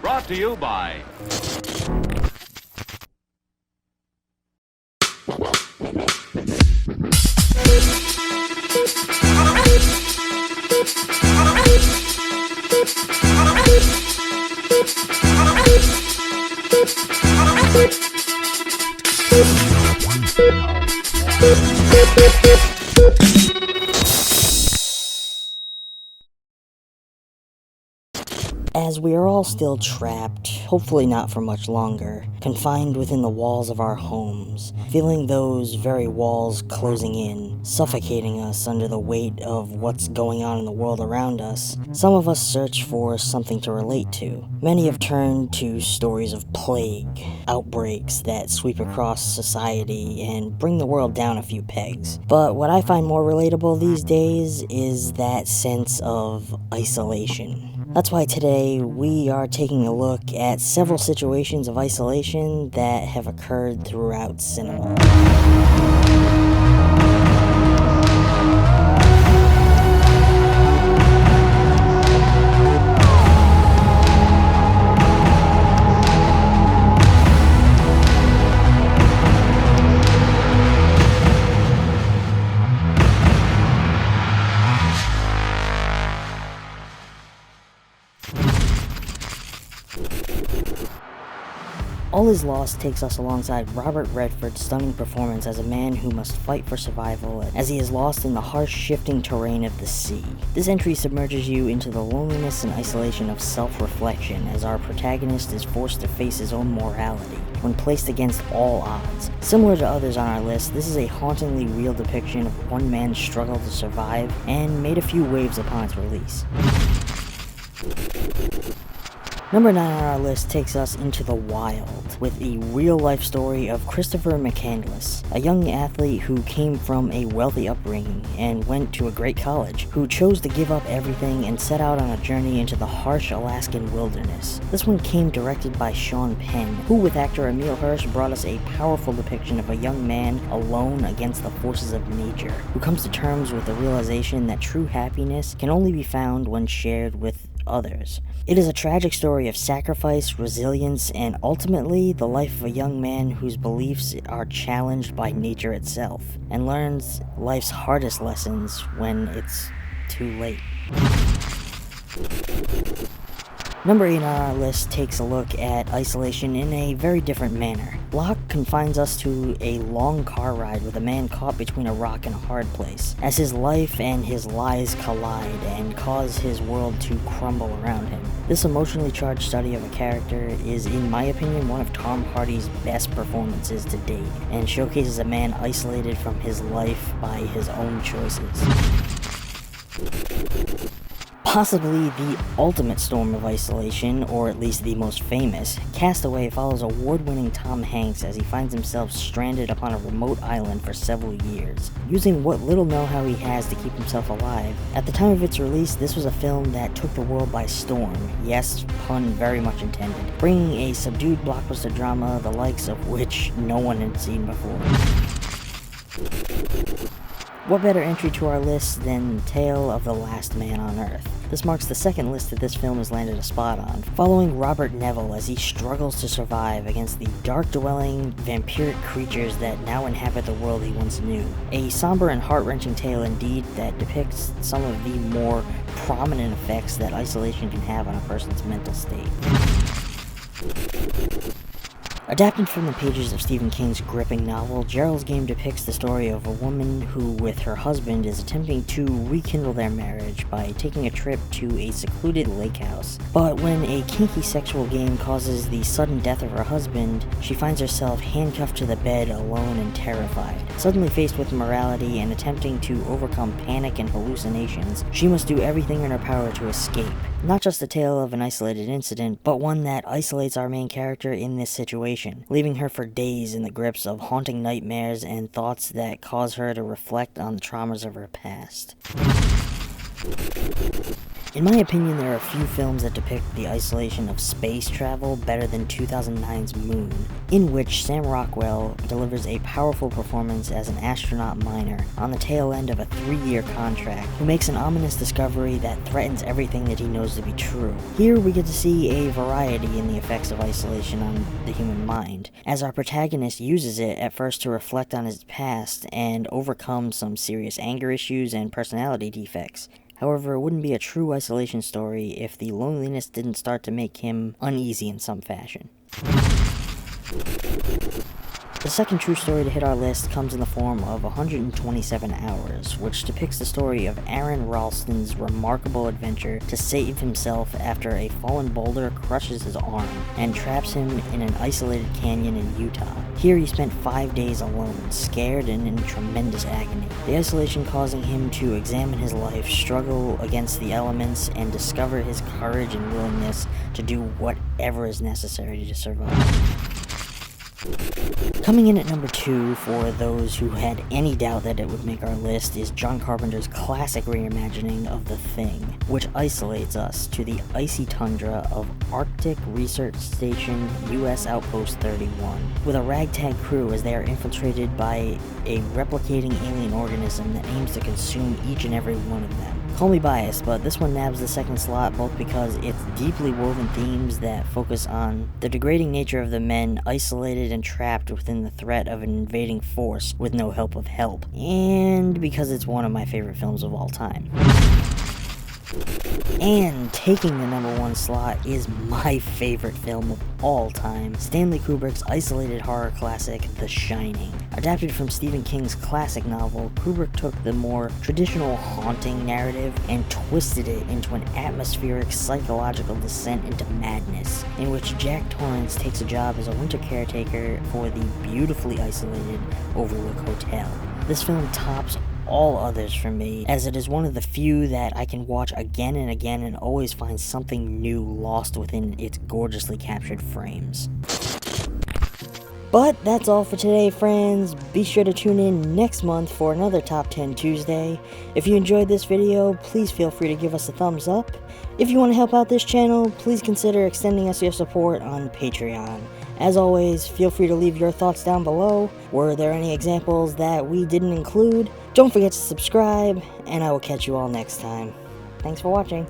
Brought to you by... As we are all still trapped, hopefully not for much longer, confined within the walls of our homes, feeling those very walls closing in, suffocating us under the weight of what's going on in the world around us, some of us search for something to relate to. Many have turned to stories of plague, outbreaks that sweep across society and bring the world down a few pegs. But what I find more relatable these days is that sense of isolation. That's why today we are taking a look at several situations of isolation that have occurred throughout cinema. All Is Lost takes us alongside Robert Redford's stunning performance as a man who must fight for survival as he is lost in the harsh, shifting terrain of the sea. This entry submerges you into the loneliness and isolation of self-reflection as our protagonist is forced to face his own morality when placed against all odds. Similar to others on our list, this is a hauntingly real depiction of one man's struggle to survive and made a few waves upon its release. Number 9 on our list takes us into the wild, with a real-life story of Christopher McCandless, a young athlete who came from a wealthy upbringing and went to a great college, who chose to give up everything and set out on a journey into the harsh Alaskan wilderness. This one came directed by Sean Penn, who with actor Emile Hirsch brought us a powerful depiction of a young man alone against the forces of nature, who comes to terms with the realization that true happiness can only be found when shared with others. It is a tragic story of sacrifice, resilience, and ultimately the life of a young man whose beliefs are challenged by nature itself, and learns life's hardest lessons when it's too late. Number 8 on our list takes a look at isolation in a very different manner. Locke confines us to a long car ride with a man caught between a rock and a hard place, as his life and his lies collide and cause his world to crumble around him. This emotionally charged study of a character is, in my opinion, one of Tom Hardy's best performances to date, and showcases a man isolated from his life by his own choices. Possibly the ultimate storm of isolation, or at least the most famous, Castaway follows award-winning Tom Hanks as he finds himself stranded upon a remote island for several years, using what little know-how he has to keep himself alive. At the time of its release, this was a film that took the world by storm, yes, pun very much intended, bringing a subdued blockbuster drama the likes of which no one had seen before. What better entry to our list than Tale of the Last Man on Earth? This marks the second list that this film has landed a spot on, following Robert Neville as he struggles to survive against the dark-dwelling, vampiric creatures that now inhabit the world he once knew. A somber and heart-wrenching tale indeed that depicts some of the more prominent effects that isolation can have on a person's mental state. Adapted from the pages of Stephen King's gripping novel, Gerald's Game depicts the story of a woman who, with her husband, is attempting to rekindle their marriage by taking a trip to a secluded lake house. But when a kinky sexual game causes the sudden death of her husband, she finds herself handcuffed to the bed alone and terrified. Suddenly faced with morality and attempting to overcome panic and hallucinations, she must do everything in her power to escape. Not just a tale of an isolated incident, but one that isolates our main character in this situation, leaving her for days in the grips of haunting nightmares and thoughts that cause her to reflect on the traumas of her past. In my opinion, there are a few films that depict the isolation of space travel better than 2009's Moon, in which Sam Rockwell delivers a powerful performance as an astronaut minor on the tail end of a 3-year contract, who makes an ominous discovery that threatens everything that he knows to be true. Here we get to see a variety in the effects of isolation on the human mind, as our protagonist uses it at first to reflect on his past and overcome some serious anger issues and personality defects. However, it wouldn't be a true isolation story if the loneliness didn't start to make him uneasy in some fashion. The second true story to hit our list comes in the form of 127 Hours, which depicts the story of Aaron Ralston's remarkable adventure to save himself after a fallen boulder crushes his arm and traps him in an isolated canyon in Utah. Here he spent 5 days alone, scared and in tremendous agony, the isolation causing him to examine his life, struggle against the elements, and discover his courage and willingness to do whatever is necessary to survive. Coming in at number 2, for those who had any doubt that it would make our list, is John Carpenter's classic reimagining of The Thing, which isolates us to the icy tundra of Arctic Research Station US Outpost 31, with a ragtag crew as they are infiltrated by a replicating alien organism that aims to consume each and every one of them. Call me biased, but this one nabs the second slot both because it's deeply woven themes that focus on the degrading nature of the men isolated and trapped within the threat of an invading force with no help of help, and because it's one of my favorite films of all time. And taking the number 1 slot is my favorite film of all time, Stanley Kubrick's isolated horror classic, The Shining. Adapted from Stephen King's classic novel, Kubrick took the more traditional haunting narrative and twisted it into an atmospheric psychological descent into madness, in which Jack Torrance takes a job as a winter caretaker for the beautifully isolated Overlook Hotel. This film tops all others for me, as it is one of the few that I can watch again and again and always find something new lost within its gorgeously captured frames. But that's all for today, friends. Be sure to tune in next month for another Top 10 Tuesday. If you enjoyed this video, please feel free to give us a thumbs up. If you want to help out this channel, please consider extending us your support on Patreon. As always, feel free to leave your thoughts down below. Were there any examples that we didn't include? Don't forget to subscribe, and I will catch you all next time. Thanks for watching.